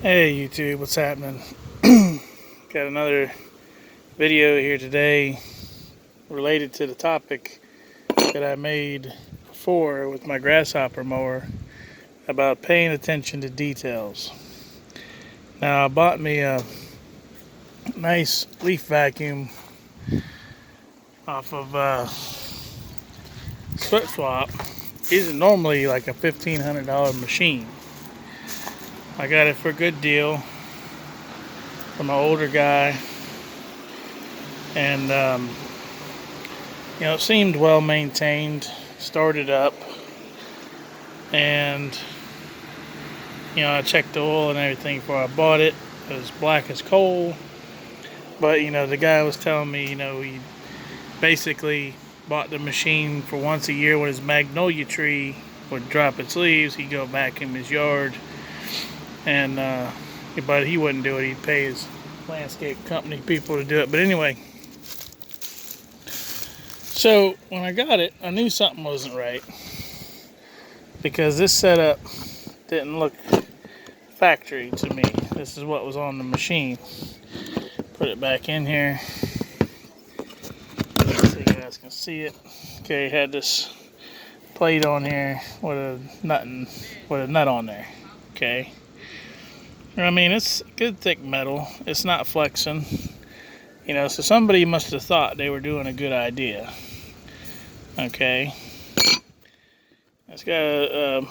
Hey YouTube, what's happening? Got another video here today related to the topic that I made before with my grasshopper mower about paying attention to details. Now I bought me a nice leaf vacuum off of Foot Swap. These are normally like a $1,500 machine. I got it for a good deal from an older guy, and it seemed well maintained. Started up, and I checked the oil and everything before I bought it. It was black as coal, but the guy was telling me he basically bought the machine for once a year when his magnolia tree would drop its leaves. He'd go back in his yard, and but he wouldn't do it. He'd pay his landscape company people to do it. But anyway, so when I got it, I knew something wasn't right because this setup didn't look factory to me. This is what was on the machine. Put it back in here so you guys can see it. Okay, had this plate on here with a nut on there. Okay, I mean, it's good thick metal. It's not flexing. So somebody must have thought they were doing a good idea. Okay, it's got a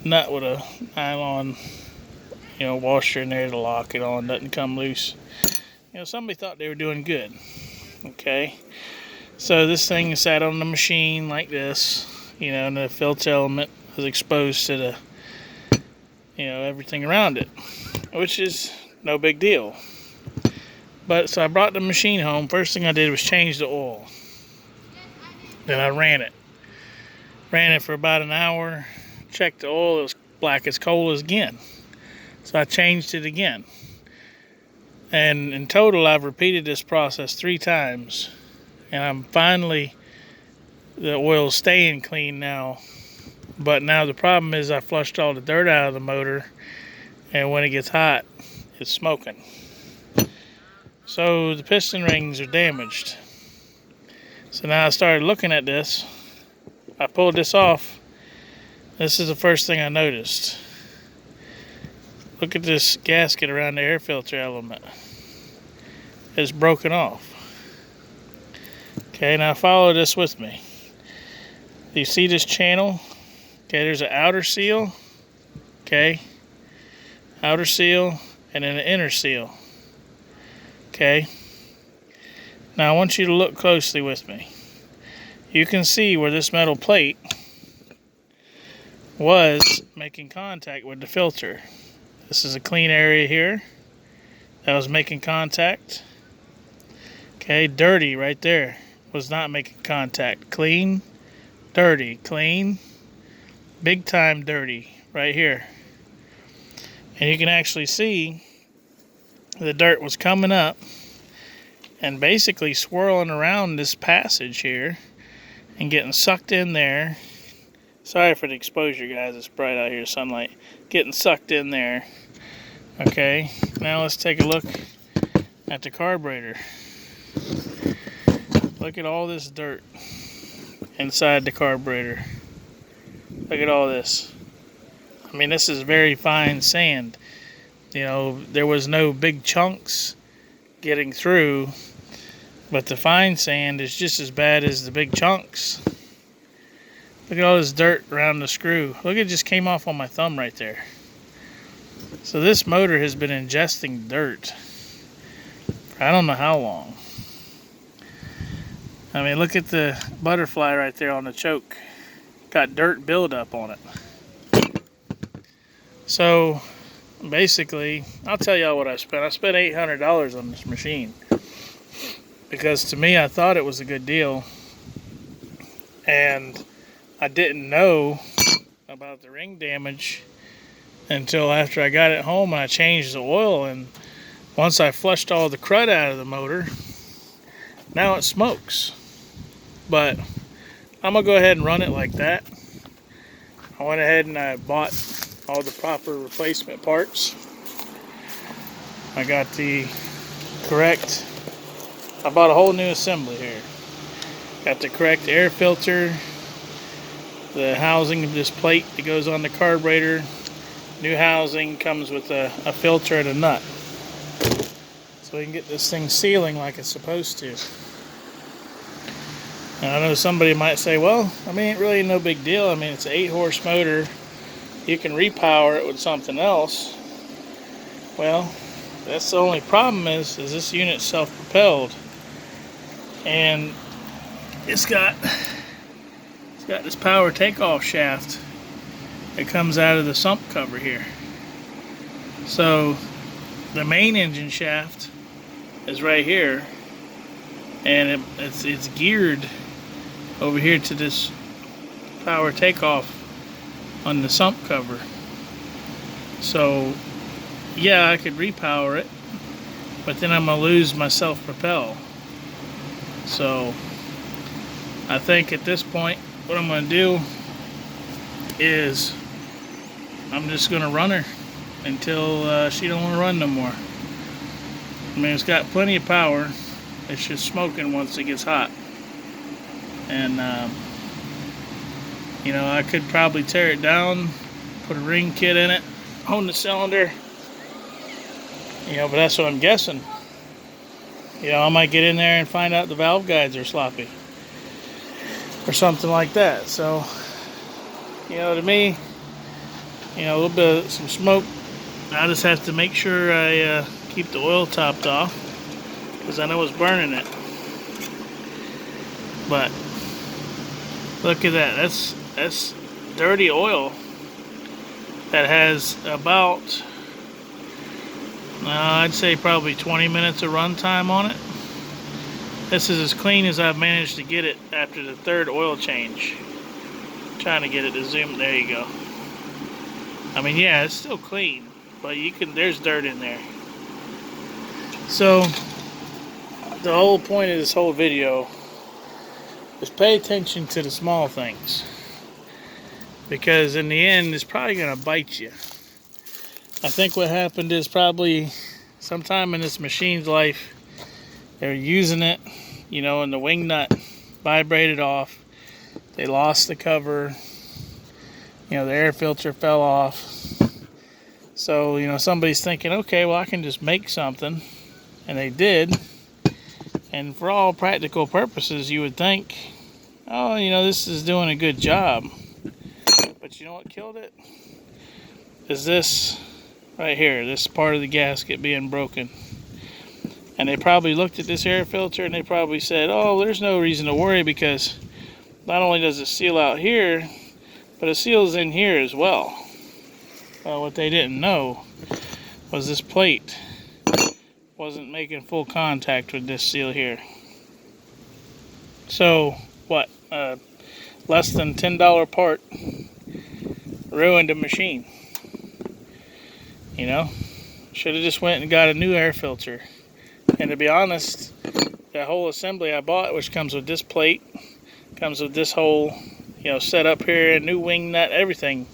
nut with a nylon washer in there to lock it on. Doesn't come loose. Somebody thought they were doing good. Okay, so this thing sat on the machine like this, and the filter element was exposed to the everything around it, which is no big deal. But so I brought the machine home. First thing I did was change the oil. Then I ran it for about an hour, checked the oil. It was black as coal again, so I changed it again. And in total, I've repeated this process 3 times, and I'm finally, the oil's staying clean now. But now the problem is I flushed all the dirt out of the motor, and when it gets hot, it's smoking. So the piston rings are damaged. So now I started looking at this. I pulled this off. This is the first thing I noticed. Look at this gasket around the air filter element. It's broken off. Okay, now follow this with me. Do you see this channel? Okay, there's an outer seal. Okay, outer seal, and then an inner seal. Okay, now I want you to look closely with me. You can see where this metal plate was making contact with the filter. This is a clean area here that was making contact. Okay, dirty right there was not making contact. Clean, dirty, clean, big time dirty right here. And you can actually see the dirt was coming up and basically swirling around this passage here and getting sucked in there. Sorry for the exposure, guys. It's bright out here, sunlight. Getting sucked in there. Okay, now let's take a look at the carburetor. Look at all this dirt inside the carburetor. Look at all this. I mean, this is very fine sand. There was no big chunks getting through, but the fine sand is just as bad as the big chunks. Look at all this dirt around the screw. Look, it just came off on my thumb right there. So this motor has been ingesting dirt for I don't know how long. I mean, look at the butterfly right there on the choke. Got dirt buildup on it. So basically, I'll tell y'all what I spent. I spent $800 on this machine because to me, I thought it was a good deal, and I didn't know about the ring damage until after I got it home and I changed the oil. And once I flushed all the crud out of the motor, now it smokes. But I'm gonna go ahead and run it like that. I went ahead and I bought all the proper replacement parts. I got the correct, I bought a whole new assembly here. Got the correct air filter, the housing of this plate that goes on the carburetor. New housing comes with a filter and a nut. So we can get this thing sealing like it's supposed to. Now, I know somebody might say, well, I mean, it really no big deal. I mean, it's an 8-horse motor. You can repower it with something else. Well, that's the only problem is this unit's self-propelled. And it's got this power takeoff shaft that comes out of the sump cover here. So the main engine shaft is right here, and it's geared over here to this power takeoff on the sump cover. So yeah, I could repower it, but then I'm gonna lose my self-propel. So I think at this point what I'm gonna do is I'm just gonna run her until she don't want to run no more. I mean, it's got plenty of power. It's just smoking once it gets hot. And you know, I could probably tear it down, put a ring kit in it, hone the cylinder. You know, but that's what I'm guessing. You know, I might get in there and find out the valve guides are sloppy or something like that. So, you know, to me, you know, a little bit of some smoke. I just have to make sure I keep the oil topped off, because I know it's burning it. But look at that. That's dirty oil that has about, I'd say probably 20 minutes of run time on it. This is as clean as I've managed to get it after the 3rd oil change. I'm trying to get it to zoom. There you go. I mean, yeah, it's still clean, but there's dirt in there. So the whole point of this whole video is pay attention to the small things, because in the end it's probably going to bite you. I think what happened is probably sometime in this machine's life they're using it, you know, and the wing nut vibrated off. They lost the cover. You know, the air filter fell off. So, you know, somebody's thinking, okay, well, I can just make something. And they did. And for all practical purposes, you would think, oh, you know, this is doing a good job. But you know what killed it? Is this right here, this part of the gasket being broken. And they probably looked at this air filter and they probably said, oh, there's no reason to worry, because not only does it seal out here, but it seals in here as well. What they didn't know was this plate wasn't making full contact with this seal here. So what? Less than $10 part ruined a machine. You know, should have just went and got a new air filter. And to be honest, that whole assembly I bought, which comes with this plate, comes with this whole, you know, set up here, a new wing nut, everything,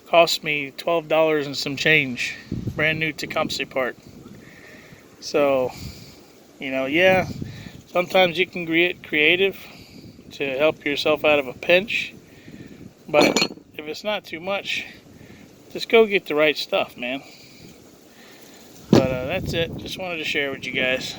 cost me $12 and some change, brand new Tecumseh part. So, you know, yeah, sometimes you can get creative to help yourself out of a pinch, but if it's not too much, just go get the right stuff, man. But that's it. Just wanted to share with you guys.